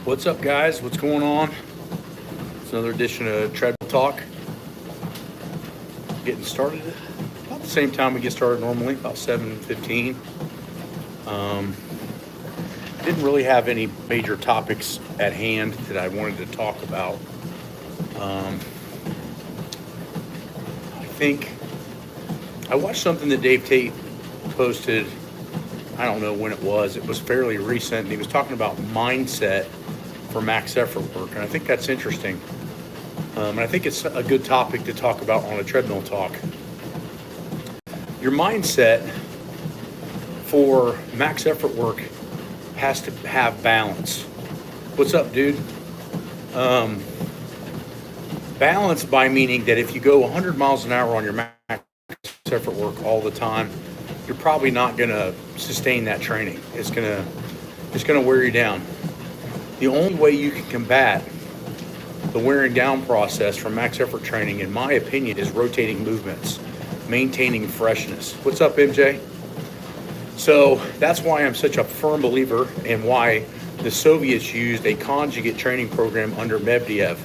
What's up, guys? What's going on? It's another edition of Treadmill Talk. Getting started at about the same time we get started normally, about 7:15. Didn't really have any major topics at hand that I wanted to talk about. I think I watched something that Dave Tate posted. I don't know when it was. It was fairly recent, and he was talking about mindset for max effort work, and I think that's interesting. And I think it's a good topic to talk about on a Treadmill Talk. Your mindset for max effort work has to have balance. What's up, dude? Balance by meaning that if you go 100 miles an hour on your max effort work all the time, you're probably not going to sustain that training. It's going to wear you down. The only way you can combat the wearing down process from max effort training, in my opinion, is rotating movements, maintaining freshness. What's up, MJ? So that's why I'm such a firm believer and why the Soviets used a conjugate training program under Medvedev.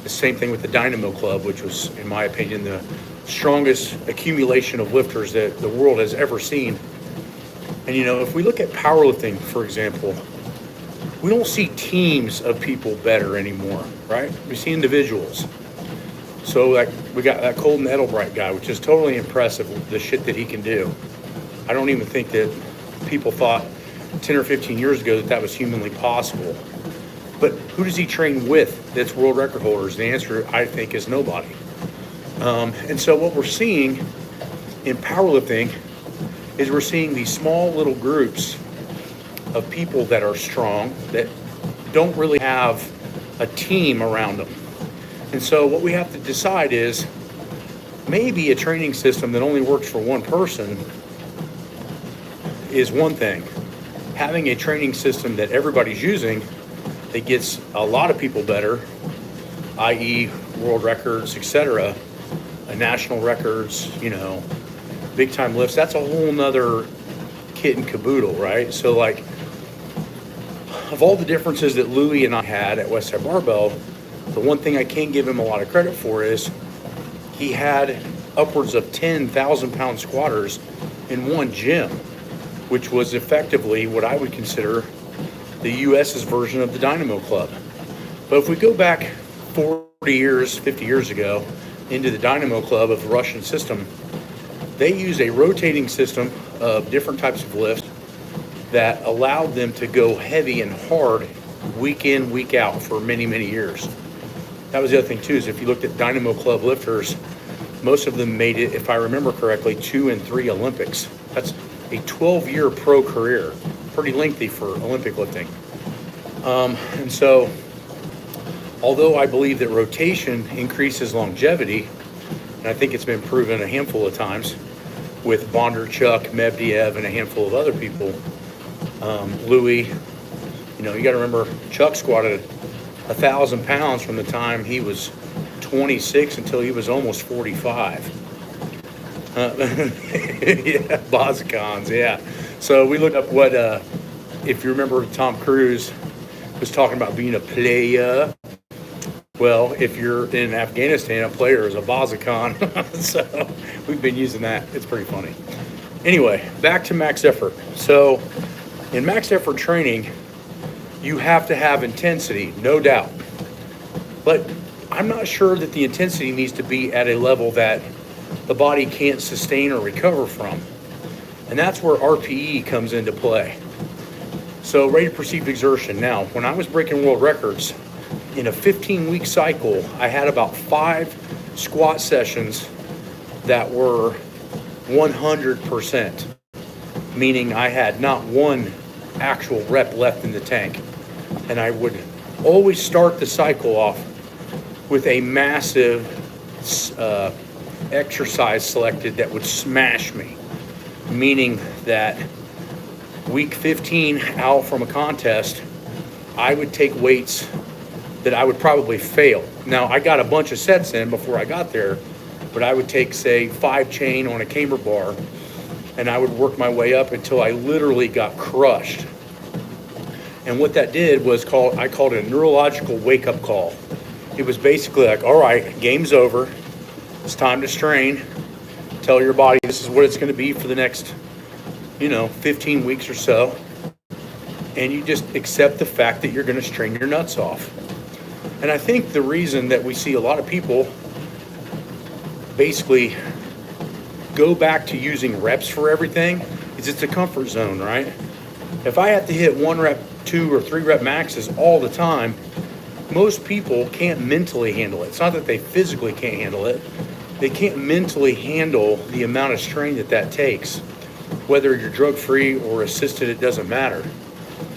The same thing with the Dynamo Club, which was, in my opinion, the strongest accumulation of lifters that the world has ever seen. And, if we look at powerlifting, for example, we don't see teams of people better anymore, right? We see individuals. So like we got that Colton Edelbright guy, which is totally impressive, the shit that he can do. I don't even think that people thought 10 or 15 years ago that was humanly possible. But who does he train with that's world record holders? The answer, I think, is nobody. And so what we're seeing in powerlifting is we're seeing these small little groups of people that are strong that don't really have a team around them. And so what we have to decide is maybe a training system that only works for one person is one thing. Having a training system that everybody's using that gets a lot of people better, i.e. world records, etc., national records, big time lifts, that's a whole nother kit and caboodle, right? So like, of all the differences that Louie and I had at Westside Barbell, the one thing I can give him a lot of credit for is he had upwards of 10,000 pound squatters in one gym, which was effectively what I would consider the US's version of the Dynamo Club. But if we go back 40 years, 50 years ago into the Dynamo Club of the Russian system, they used a rotating system of different types of lifts that allowed them to go heavy and hard week in, week out for many, many years. That was the other thing too, is if you looked at Dynamo Club lifters, most of them made it, if I remember correctly, 2 and 3 Olympics. That's a 12-year pro career, pretty lengthy for Olympic lifting. And so, although I believe that rotation increases longevity, and I think it's been proven a handful of times with Bondarchuk, Medvedev, and a handful of other people, Louis, you got to remember Chuck squatted 1,000 pounds from the time he was 26 until he was almost 45. Yeah, Bozicons, yeah. So we looked up what, if you remember, Tom Cruise was talking about being a player. Well, if you're in Afghanistan, a player is a Bozicon. So we've been using that. It's pretty funny. Anyway, back to max effort. So in max effort training, you have to have intensity, no doubt. But I'm not sure that the intensity needs to be at a level that the body can't sustain or recover from. And that's where RPE comes into play. So rate of perceived exertion. Now, when I was breaking world records, in a 15-week cycle, I had about 5 squat sessions that were 100%, meaning I had not one actual rep left in the tank. And I would always start the cycle off with a massive exercise selected that would smash me, meaning that week 15 out from a contest, I would take weights that I would probably fail. Now, I got a bunch of sets in before I got there, but I would take, say, 5 chain on a camber bar, and I would work my way up until I literally got crushed. And what that did was I called it a neurological wake-up call. It was basically like, all right, game's over. It's time to strain. Tell your body this is what it's going to be for the next, 15 weeks or so. And you just accept the fact that you're going to strain your nuts off. And I think the reason that we see a lot of people basically go back to using reps for everything is it's a comfort zone, right? If I have to hit 1 rep, 2 or 3 rep maxes all the time, most people can't mentally handle it. It's not that they physically can't handle it. They can't mentally handle the amount of strain that takes. Whether you're drug-free or assisted, it doesn't matter.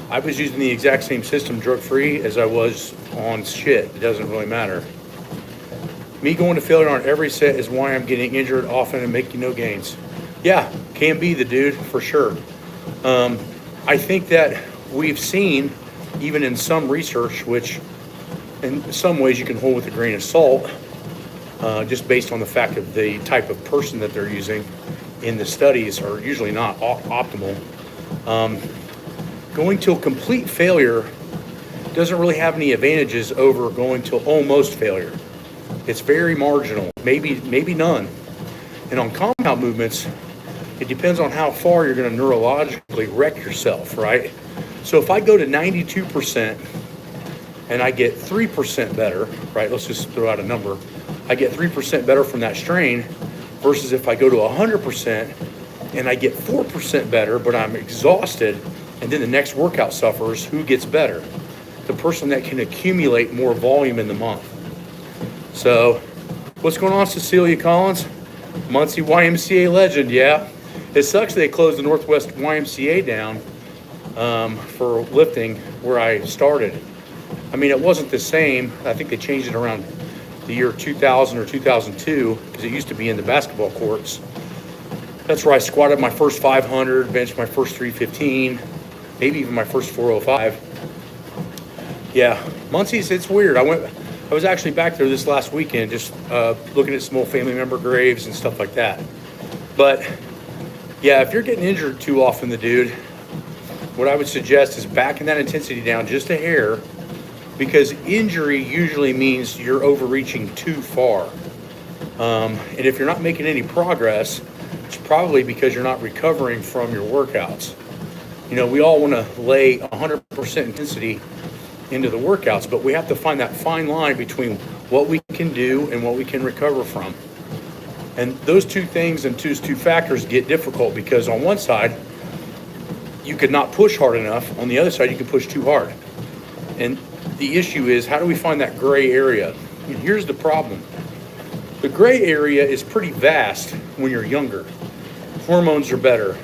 I was using the exact same system drug-free as I was on shit. It doesn't really matter. Me going to failure on every set is why I'm getting injured often and making no gains. Yeah, can be the dude, for sure. I think that we've seen, even in some research, which in some ways you can hold with a grain of salt, just based on the fact of the type of person that they're using in the studies are usually not optimal. Going to a complete failure doesn't really have any advantages over going to almost failure. It's very marginal, maybe none. And on compound movements, it depends on how far you're going to neurologically wreck yourself, right? So if I go to 92% and I get 3% better, right? Let's just throw out a number. I get 3% better from that strain versus if I go to 100% and I get 4% better, but I'm exhausted, and then the next workout suffers, who gets better? The person that can accumulate more volume in the month. So, what's going on, Cecilia Collins? Muncie YMCA legend, yeah. It sucks they closed the Northwest YMCA down for lifting where I started. I mean, it wasn't the same. I think they changed it around the year 2000 or 2002 because it used to be in the basketball courts. That's where I squatted my first 500, benched my first 315, maybe even my first 405. Yeah, Muncie's, it's weird. I was actually back there this last weekend just looking at some old family member graves and stuff like that. But yeah, if you're getting injured too often, the dude, what I would suggest is backing that intensity down just a hair, because injury usually means you're overreaching too far. And if you're not making any progress, it's probably because you're not recovering from your workouts. We all want to lay 100% intensity into the workouts, but we have to find that fine line between what we can do and what we can recover from. And those two things and two factors get difficult because on one side, you could not push hard enough. On the other side, you can push too hard. And the issue is, how do we find that gray area? And here's the problem. The gray area is pretty vast when you're younger. Hormones are better.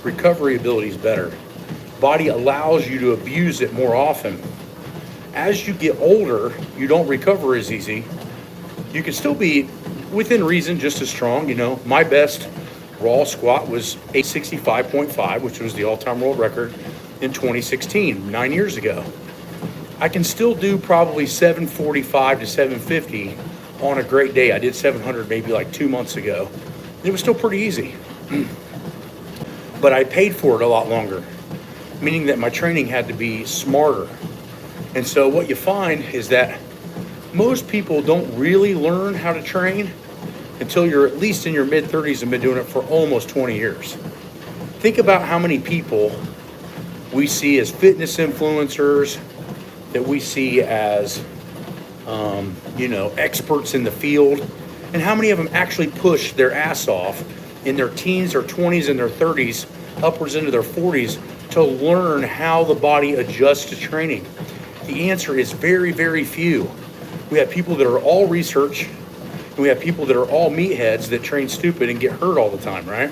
Recovery ability is better. Body allows you to abuse it more often. As you get older, you don't recover as easy. You can still be within reason just as strong. My best raw squat was 865.5, which was the all-time world record in 2016, 9 years ago. I can still do probably 745 to 750 on a great day. I did 700 maybe like 2 months ago. It was still pretty easy. But I paid for it a lot longer, meaning that my training had to be smarter. And so what you find is that most people don't really learn how to train until you're at least in your mid-30s and been doing it for almost 20 years. Think about how many people we see as fitness influencers, that we see as, experts in the field, and how many of them actually push their ass off in their teens or 20s and their 30s, upwards into their 40s, to learn how the body adjusts to training. The answer is very, very few. We have people that are all research, and we have people that are all meatheads that train stupid and get hurt all the time, right?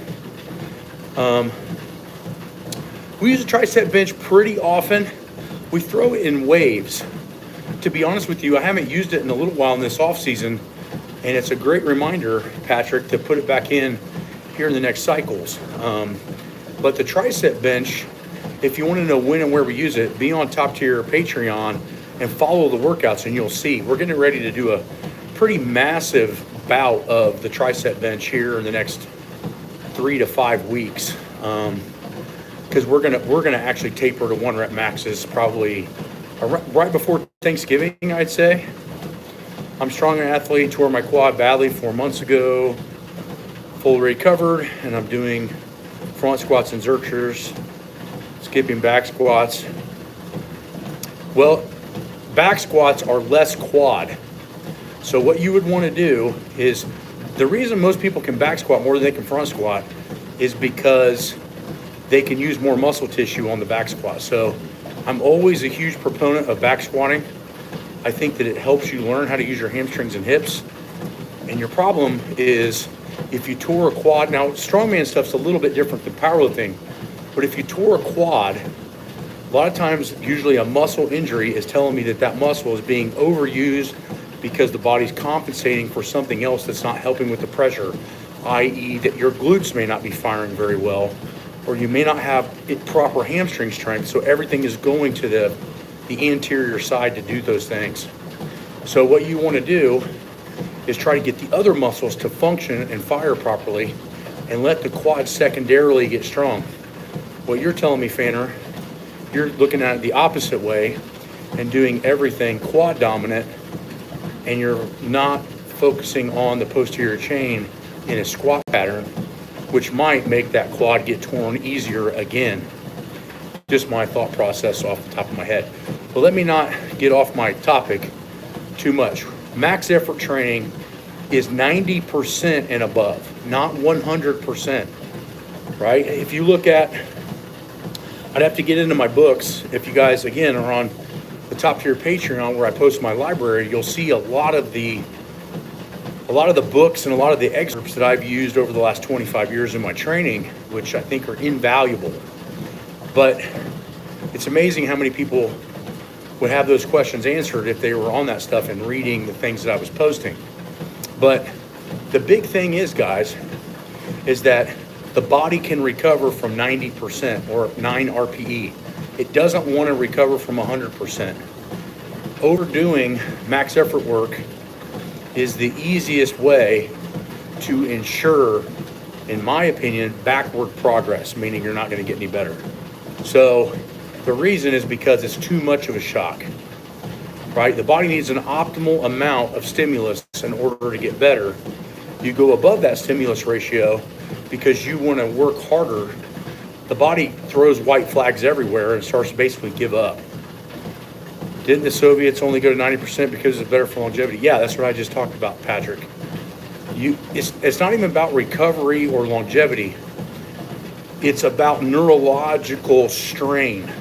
We use a tricep bench pretty often. We throw it in waves. To be honest with you, I haven't used it in a little while in this off season, and it's a great reminder, Patrick, to put it back in here in the next cycles. But the tricep bench, if you want to know when and where we use it, be on top tier Patreon and follow the workouts, and you'll see. We're getting ready to do a pretty massive bout of the tricep bench here in the next 3 to 5 weeks. because we're gonna actually taper to 1 rep maxes probably right before Thanksgiving, I'd say. I'm a strong athlete, tore my quad badly 4 months ago, fully recovered, and I'm doing front squats and zerchers, skipping back squats. Well, back squats are less quad. So what you would want to do is, the reason most people can back squat more than they can front squat is because they can use more muscle tissue on the back squat. So I'm always a huge proponent of back squatting. I think that it helps you learn how to use your hamstrings and hips. And your problem is if you tore a quad, now strongman stuff's a little bit different than powerlifting, but if you tore a quad, a lot of times, usually a muscle injury is telling me that that muscle is being overused because the body's compensating for something else that's not helping with the pressure, i.e. that your glutes may not be firing very well, or you may not have proper hamstring strength, so everything is going to the anterior side to do those things. So what you want to do is try to get the other muscles to function and fire properly and let the quad secondarily get strong. What you're telling me, Fanner, you're looking at it the opposite way and doing everything quad dominant, and you're not focusing on the posterior chain in a squat pattern, which might make that quad get torn easier again. Just my thought process off the top of my head. But let me not get off my topic too much. Max effort training is 90% and above, not 100%, right? If you look at, I'd have to get into my books. If you guys, again, are on the top tier Patreon where I post my library, you'll see a lot of the books and a lot of the excerpts that I've used over the last 25 years in my training, which I think are invaluable. But it's amazing how many people would have those questions answered if they were on that stuff and reading the things that I was posting. But the big thing is, guys, is that the body can recover from 90% or 9 RPE. It doesn't want to recover from 100%. Overdoing max effort work is the easiest way to ensure, in my opinion, backward progress, meaning you're not going to get any better. So the reason is because it's too much of a shock, right? The body needs an optimal amount of stimulus in order to get better. You go above that stimulus ratio because you want to work harder. The body throws white flags everywhere and starts to basically give up. Didn't the Soviets only go to 90% because it's better for longevity? Yeah, that's what I just talked about, Patrick. It's not even about recovery or longevity. It's about neurological strain.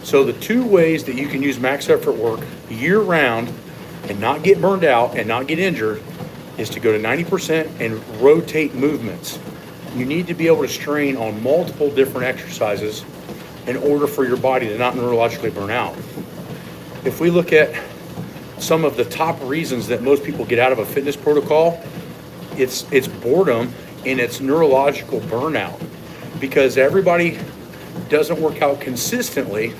So the two ways that you can use max effort work year round and not get burned out and not get injured is to go to 90% and rotate movements. You need to be able to strain on multiple different exercises in order for your body to not neurologically burn out. If we look at some of the top reasons that most people get out of a fitness protocol, it's boredom and it's neurological burnout, because everybody doesn't work out consistently.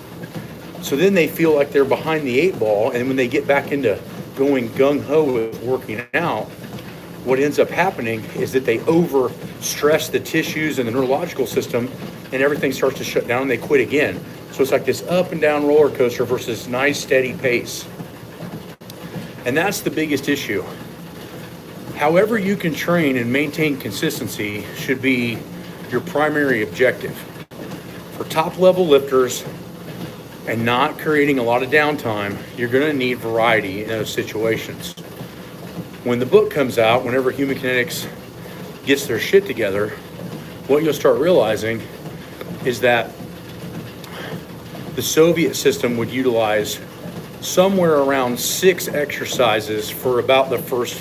So then they feel like they're behind the 8 ball, and when they get back into going gung-ho with working out, what ends up happening is that they over-stress the tissues and the neurological system, and everything starts to shut down and they quit again. So it's like this up and down roller coaster versus nice steady pace. And that's the biggest issue. However you can train and maintain consistency should be your primary objective. For top level lifters and not creating a lot of downtime, you're going to need variety in those situations. When the book comes out, whenever Human Kinetics gets their shit together, what you'll start realizing is that the Soviet system would utilize somewhere around 6 exercises for about the first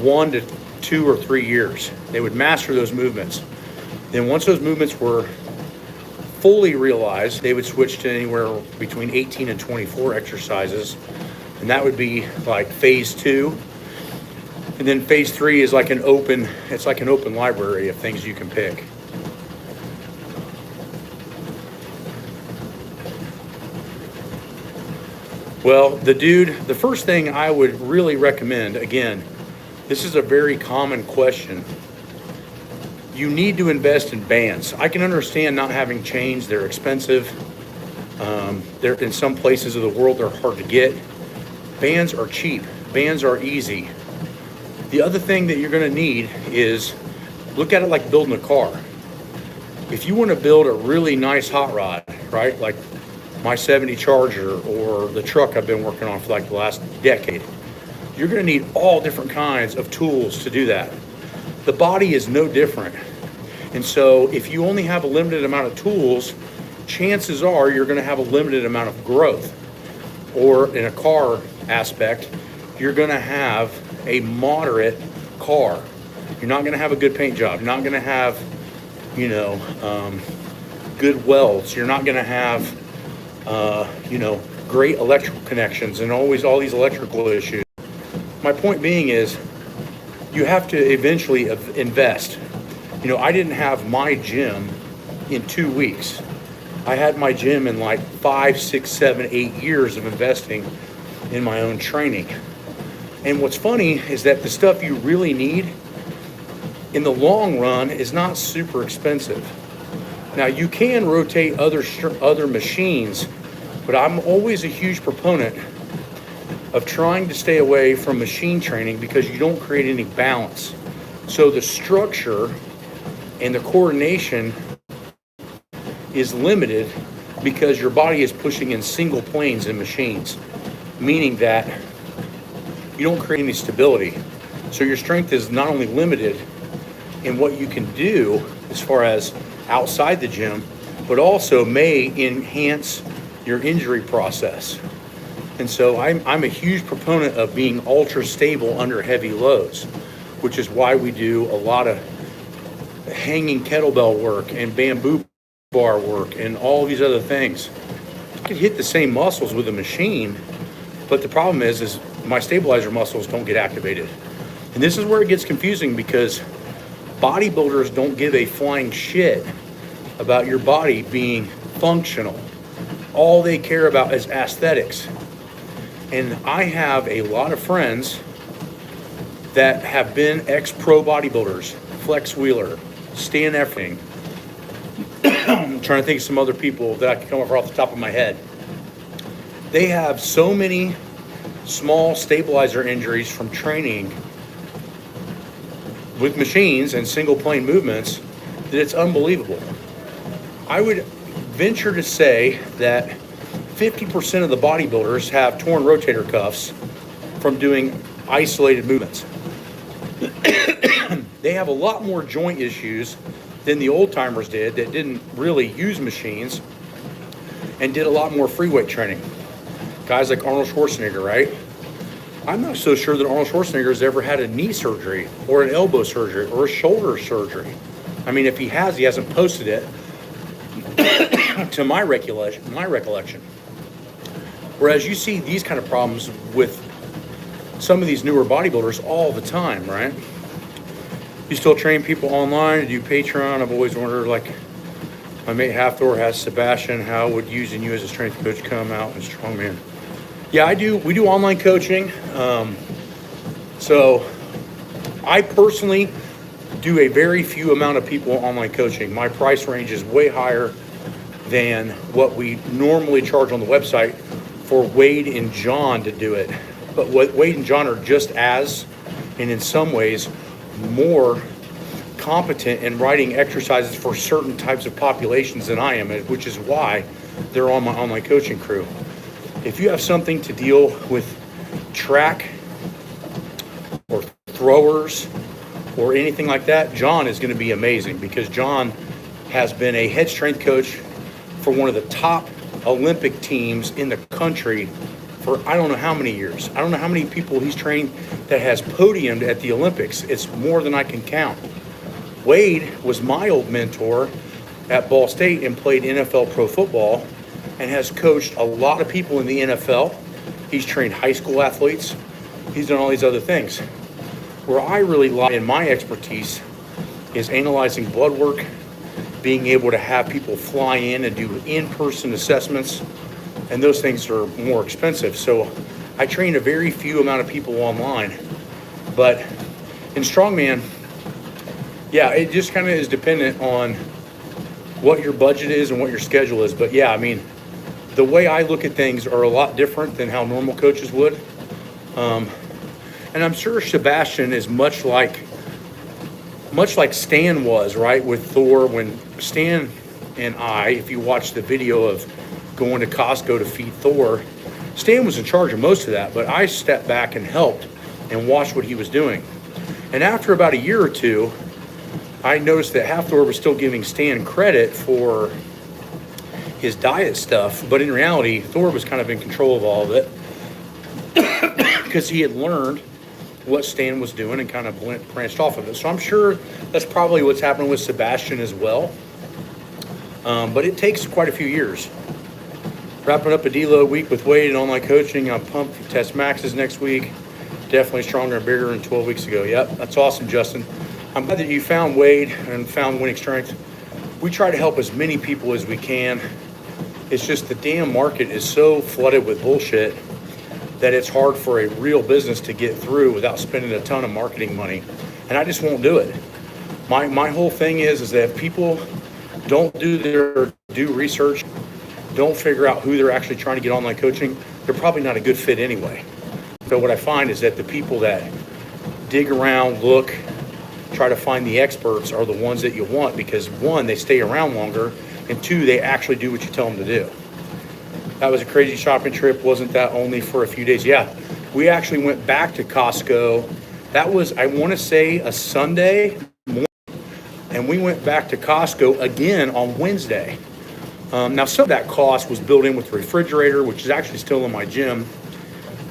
1 to 2 or 3 years. They would master those movements. Then once those movements were fully realized, they would switch to anywhere between 18 and 24 exercises. And that would be like phase 2. And then phase 3 is like an open library of things you can pick. Well, the first thing I would really recommend, again, this is a very common question. you need to invest in bands. I can understand not having chains. They're expensive. They're in some places of the world, they're hard to get. Bands are cheap. Bands are easy. The other thing that you're going to need is look at it like building a car. If you want to build a really nice hot rod, right, like my 70 Charger or the truck I've been working on for like the last decade, you're going to need all different kinds of tools to do that. The body is no different. And so if you only have a limited amount of tools, chances are you're going to have a limited amount of growth. Or in a car aspect, you're going to have a moderate car. You're not going to have a good paint job. You're not going to have, good welds. You're not going to have, great electrical connections and always all these electrical issues. My point being is you have to eventually invest. I didn't have my gym in 2 weeks. I had my gym in like 5, 6, 7, 8 years of investing in my own training. And what's funny is that the stuff you really need in the long run is not super expensive. Now you can rotate other machines, but I'm always a huge proponent of trying to stay away from machine training because you don't create any balance. So the structure and the coordination is limited because your body is pushing in single planes in machines, meaning that you don't create any stability. So your strength is not only limited in what you can do as far as outside the gym, but also may enhance your injury process. And so I'm a huge proponent of being ultra stable under heavy loads, which is why we do a lot of hanging kettlebell work and bamboo bar work and all these other things. You can hit the same muscles with a machine, but the problem is my stabilizer muscles don't get activated. And this is where it gets confusing because bodybuilders don't give a flying shit about your body being functional. All they care about is aesthetics. And I have a lot of friends that have been ex-pro bodybuilders, Flex Wheeler, Stan Effing. I'm trying to think of some other people that I can come up off the top of my head. They have so many small stabilizer injuries from training with machines and single plane movements that it's unbelievable. I would venture to say that 50% of the bodybuilders have torn rotator cuffs from doing isolated movements. They have a lot more joint issues than the old timers did that didn't really use machines and did a lot more free weight training. Guys like Arnold Schwarzenegger, right? I'm not so sure that Arnold Schwarzenegger has ever had a knee surgery or an elbow surgery or a shoulder surgery. I mean, if he has, he hasn't posted it to my recollection. Whereas you see these kind of problems with some of these newer bodybuilders all the time, right? You still train people online, do Patreon. I've always wondered, like, my mate Halfthor has Sebastian, how would using you as a strength coach come out in strongman? Yeah, I do. We do online coaching. So I personally do a very few amount of people online coaching. My price range is way higher than what we normally charge on the website for Wade and John to do it. But what Wade and John are just as, and in some ways, more competent in writing exercises for certain types of populations than I am, which is why they're on my online coaching crew. If you have something to deal with track or throwers or anything like that, John is going to be amazing because John has been a head strength coach for one of the top Olympic teams in the country for I don't know how many years. I don't know how many people he's trained that has podiumed at the Olympics. It's more than I can count. Wade was my old mentor at Ball State and played NFL pro football and has coached a lot of people in the NFL. He's trained high school athletes. He's done all these other things. Where I really lie in my expertise is analyzing blood work, being able to have people fly in and do in-person assessments, and those things are more expensive. So I train a very few amount of people online. But in strongman, Yeah, it just kind of is dependent on what your budget is and what your schedule is. But yeah, I mean, the way I look at things are a lot different than how normal coaches would. And I'm sure Sebastian is much like Stan was, right, with Thor. When Stan and I, if you watch the video of going to Costco to feed Thor, Stan was in charge of most of that, but I stepped back and helped and watched what he was doing. And after about a year or two, I noticed that Thor was still giving Stan credit for his diet stuff, but in reality, Thor was kind of in control of all of it because he had learned what Stan was doing and kind of branched off of it. So I'm sure that's probably what's happening with Sebastian as well. But it takes quite a few years. Wrapping up a deload week with Wade and online coaching. I'm pumped for test maxes next week. Definitely stronger and bigger than 12 weeks ago. Yep, that's awesome, Justin. I'm glad that you found Wade and found Wenning Strength. We try to help as many people as we can. It's just the damn market is so flooded with bullshit that it's hard for a real business to get through without spending a ton of marketing money. And I just won't do it. My whole thing is that if people don't do their due research, don't figure out who they're actually trying to get online coaching, they're probably not a good fit anyway. So what I find is that the people that dig around, look, try to find the experts are the ones that you want because one, they stay around longer, and two, they actually do what you tell them to do. That was a crazy shopping trip. Wasn't that only for a few days? Yeah, we actually went back to Costco. That was, I want to say, a Sunday morning, and we went back to Costco again on Wednesday. Now, some of that cost was built in with the refrigerator, which is actually still in my gym.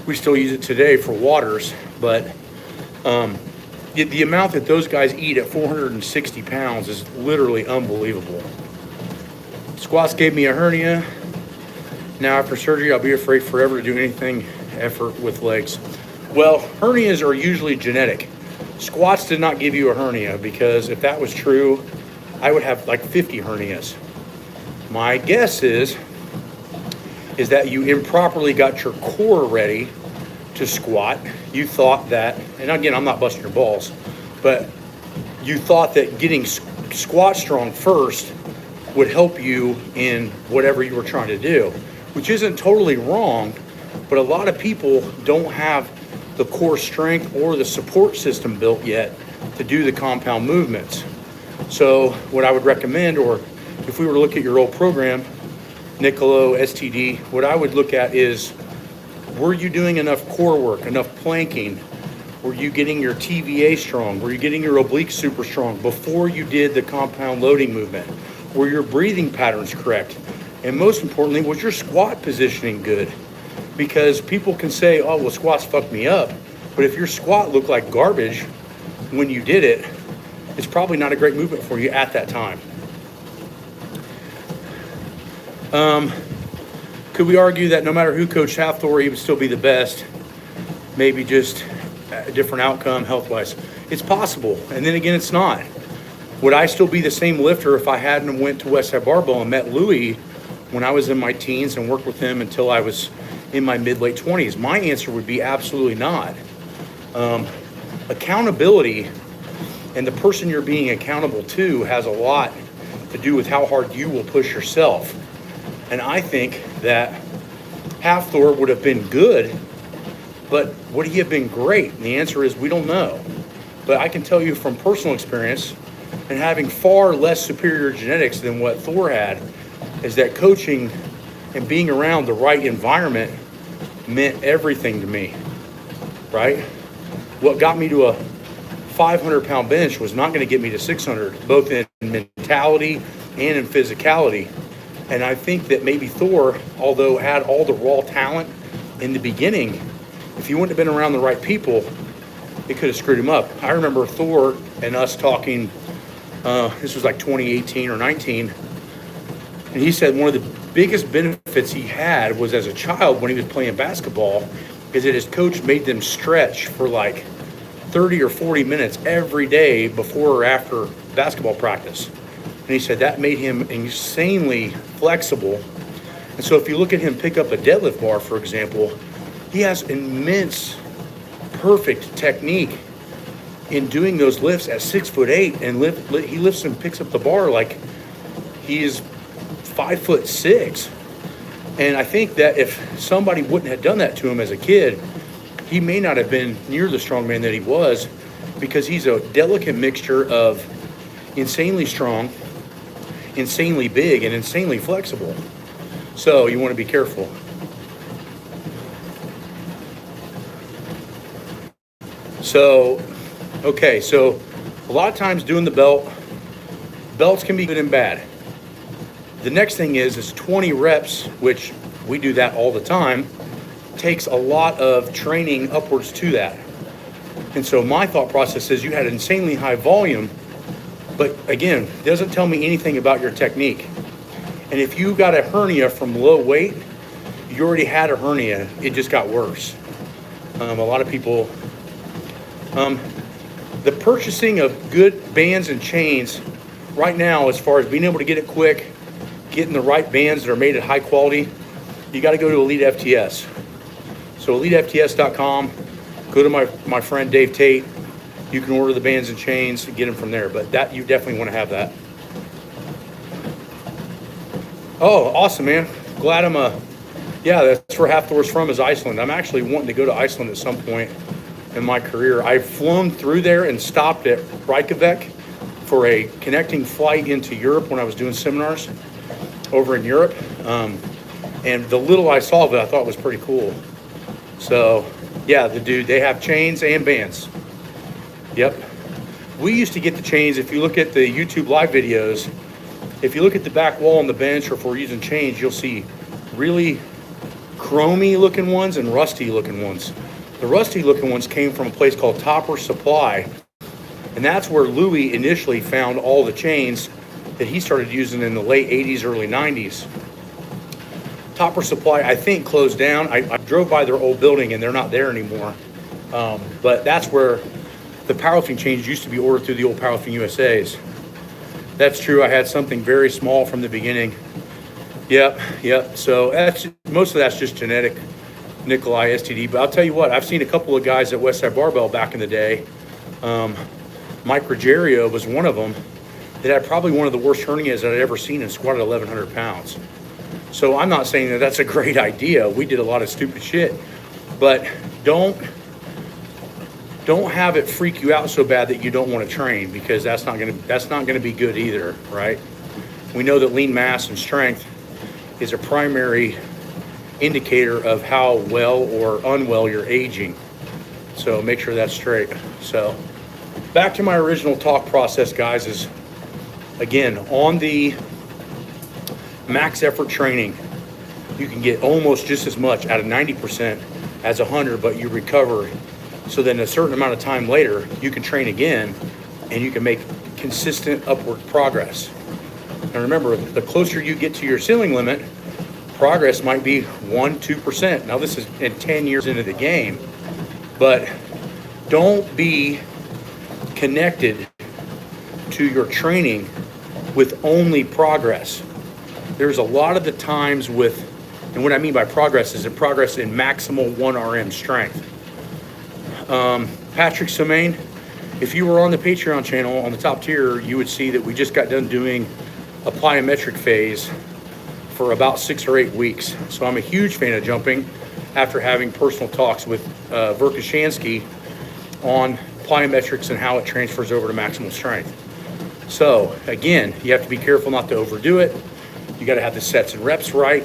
We still use it today for waters, but the amount that those guys eat at 460 pounds is literally unbelievable. Squats gave me a hernia. Now after surgery, I'll be afraid forever to do anything effort with legs. Well, hernias are usually genetic. Squats did not give you a hernia because if that was true, I would have like 50 hernias. My guess is that you improperly got your core ready to squat. You thought that, and again, I'm not busting your balls, but you thought that getting squat strong first would help you in whatever you were trying to do, which isn't totally wrong, but a lot of people don't have the core strength or the support system built yet to do the compound movements. So what I would recommend, or if we were to look at your old program, Nicolo, STD, what I would look at is, were you doing enough core work, enough planking? Were you getting your TVA strong? Were you getting your obliques super strong before you did the compound loading movement? Were your breathing patterns correct? And most importantly, was your squat positioning good? Because people can say, oh, well, squats fucked me up. But if your squat looked like garbage when you did it, it's probably not a great movement for you at that time. Could we argue that no matter who coached Thor, he would still be the best? Maybe just a different outcome health-wise. It's possible. And then again, it's not. Would I still be the same lifter if I hadn't went to Westside Barbell and met Louis when I was in my teens and worked with him until I was in my mid-late 20s? My answer would be absolutely not. Accountability and the person you're being accountable to has a lot to do with how hard you will push yourself. And I think that Thor would have been good, but would he have been great? And the answer is we don't know. But I can tell you from personal experience, and having far less superior genetics than what Thor had, is that coaching and being around the right environment meant everything to me, right? What got me to a 500-pound bench was not going to get me to 600, both in mentality and in physicality. And I think that maybe Thor, although had all the raw talent in the beginning, if he wouldn't have been around the right people, it could have screwed him up. I remember Thor and us talking, this was like 2018 or 19, and he said one of the biggest benefits he had was as a child when he was playing basketball is that his coach made them stretch for like 30 or 40 minutes every day before or after basketball practice. And he said that made him insanely flexible. And so if you look at him pick up a deadlift bar, for example, he has immense, perfect technique. in doing those lifts at 6'8", and he lifts and picks up the bar like he is 5'6". And I think that if somebody wouldn't have done that to him as a kid, he may not have been near the strongman that he was, because he's a delicate mixture of insanely strong, insanely big, and insanely flexible. So you want to be careful. So, okay, so a lot of times doing the belts can be good and bad. The next thing is 20 reps, which we do that all the time, takes a lot of training upwards to that. And so my thought process is you had insanely high volume, but again, it doesn't tell me anything about your technique. And if you got a hernia from low weight, you already had a hernia, it just got worse. A lot of people, the purchasing of good bands and chains right now, as far as being able to get it quick, getting the right bands that are made at high quality, you got to go to Elite FTS. So EliteFTS.com, go to my friend Dave Tate. You can order the bands and chains and get them from there, but that you definitely want to have that. Oh, awesome, man. Glad yeah, that's where Hafthor's from, is Iceland. I'm actually wanting to go to Iceland at some point in my career. I've flown through there and stopped at Reykjavik for a connecting flight into Europe when I was doing seminars over in Europe. And the little I saw of it, I thought was pretty cool. So yeah, they have chains and bands. Yep. We used to get the chains. If you look at the YouTube live videos, if you look at the back wall on the bench, or if we're using chains, you'll see really chromy looking ones and rusty looking ones. The rusty looking ones came from a place called Topper Supply. And that's where Louis initially found all the chains that he started using in the late 80s, early 90s. Topper Supply, I think, closed down. I drove by their old building and they're not there anymore. But that's where the powerlifting chains used to be ordered through the old Powerlifting USAs. That's true. I had something very small from the beginning. Yep. So most of that's just genetic Nikolai STD. But I'll tell you what, I've seen a couple of guys at Westside Barbell back in the day. Mike Ruggiero was one of them that had probably one of the worst hernias that I'd ever seen, and squatted 1,100 pounds. So I'm not saying that that's a great idea. We did a lot of stupid shit, but don't have it freak you out so bad that you don't want to train, because that's not gonna be good either, right? We know that lean mass and strength is a primary indicator of how well or unwell you're aging. So make sure that's straight. So back to my original talk process, guys, is again, on the max effort training, you can get almost just as much out of 90% as 100, but you recover. So then a certain amount of time later, you can train again and you can make consistent upward progress. And remember, the closer you get to your ceiling limit, progress might be 1-2%. Now this is in 10 years into the game, but don't be connected to your training with only progress. There's a lot of the times and what I mean by progress is a progress in maximal 1 RM strength. Patrick Semaine, if you were on the Patreon channel on the top tier, you would see that we just got done doing a plyometric phase for about 6 or 8 weeks. So I'm a huge fan of jumping after having personal talks with Verkhoshansky on plyometrics and how it transfers over to maximal strength. So again, you have to be careful not to overdo it. You got to have the sets and reps right.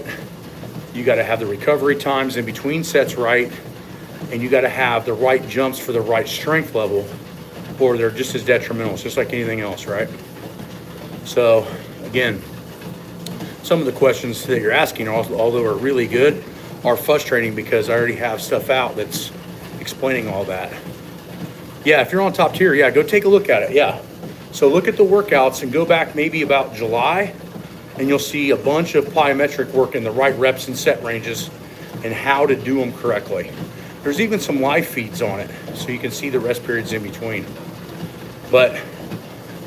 You got to have the recovery times in between sets right. And you got to have the right jumps for the right strength level, or they're just as detrimental. It's just like anything else, right? So again, some of the questions that you're asking, although are really good, are frustrating because I already have stuff out that's explaining all that. Yeah, if you're on top tier, yeah, go take a look at it. Yeah. So look at the workouts and go back maybe about July, and you'll see a bunch of plyometric work in the right reps and set ranges and how to do them correctly. There's even some live feeds on it, so you can see the rest periods in between. But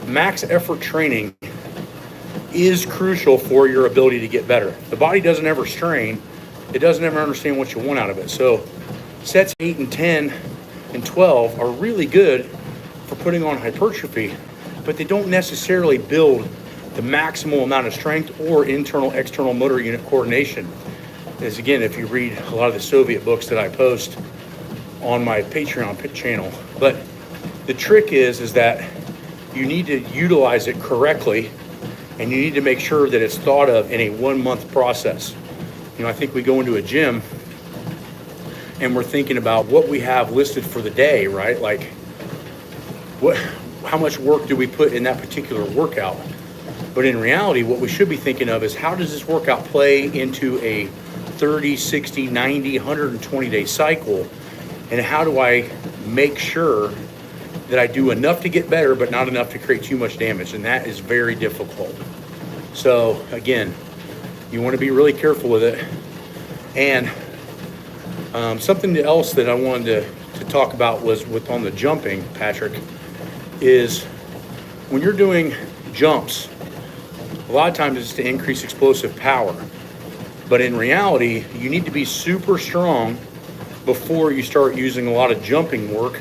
max effort training is crucial for your ability to get better. The body doesn't ever strain. It doesn't ever understand what you want out of it. So sets 8 and 10 and 12 are really good for putting on hypertrophy, but they don't necessarily build the maximal amount of strength or internal external motor unit coordination. As again, if you read a lot of the Soviet books that I post on my Patreon channel. But the trick is that you need to utilize it correctly, and you need to make sure that it's thought of in a 1 month process. You know, I think we go into a gym and we're thinking about what we have listed for the day, right? Like how much work do we put in that particular workout? But in reality, what we should be thinking of is, how does this workout play into a 30, 60, 90, 120 day cycle? And how do I make sure that I do enough to get better, but not enough to create too much damage? And that is very difficult. So again, you want to be really careful with it. And something else that I wanted to talk about was on the jumping, Patrick, is when you're doing jumps, a lot of times it's to increase explosive power. But in reality, you need to be super strong before you start using a lot of jumping work,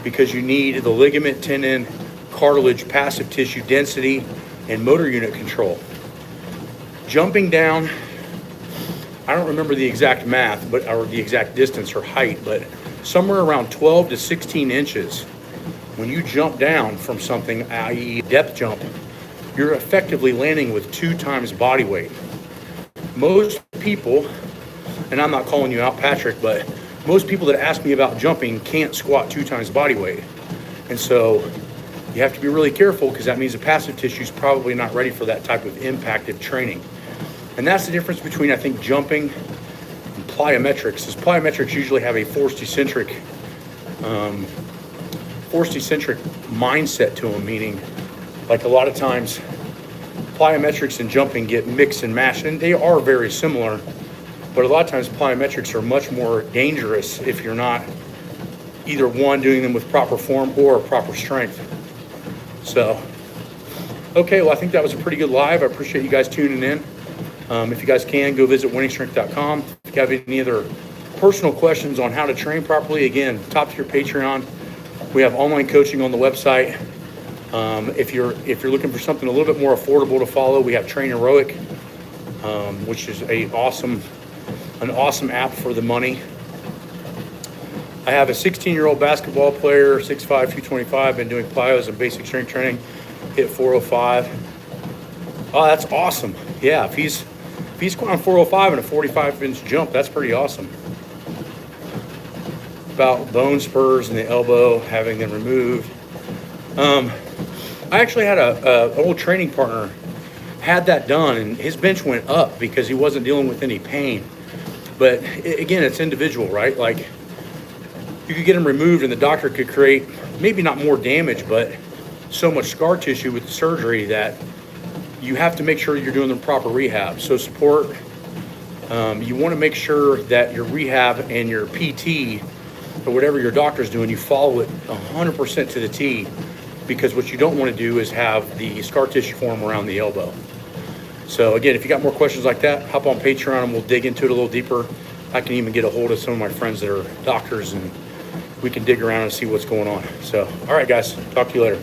because you need the ligament, tendon, cartilage, passive tissue density, and motor unit control. Jumping down, I don't remember the exact math, or the exact distance or height, but somewhere around 12 to 16 inches. When you jump down from something, i.e. depth jump, you're effectively landing with 2 times body weight. Most people, and I'm not calling you out, Patrick, but most people that ask me about jumping can't squat 2 times body weight. And so you have to be really careful, because that means the passive tissue is probably not ready for that type of impactive training. And that's the difference between, I think, jumping and plyometrics. Is plyometrics usually have a forced eccentric mindset to them, meaning, like, a lot of times plyometrics and jumping get mixed and matched, and they are very similar, but a lot of times plyometrics are much more dangerous if you're not either one, doing them with proper form or proper strength. So, okay, well, I think that was a pretty good live. I appreciate you guys tuning in. If you guys can, go visit wenningstrength.com. If you have any other personal questions on how to train properly, again, top tier Patreon. We have online coaching on the website. If you're looking for something a little bit more affordable to follow, we have Train Heroic, which is an awesome app for the money. I have a 16-year-old basketball player, 6'5", 225, been doing plyos and basic strength training, hit 405. Oh, that's awesome. Yeah, if he's squatting 405 and a 45-inch jump, that's pretty awesome. About bone spurs in the elbow, having them removed. I actually had an old training partner had that done, and his bench went up because he wasn't dealing with any pain. But again, it's individual, right? Like, you could get them removed and the doctor could create maybe not more damage, but so much scar tissue with the surgery that you have to make sure you're doing the proper rehab. So support, you want to make sure that your rehab and your PT or whatever your doctor's doing, you follow it 100% to the T, because what you don't want to do is have the scar tissue form around the elbow. So again, if you got more questions like that, hop on Patreon and we'll dig into it a little deeper. I can even get a hold of some of my friends that are doctors, and we can dig around and see what's going on. So, all right, guys, talk to you later.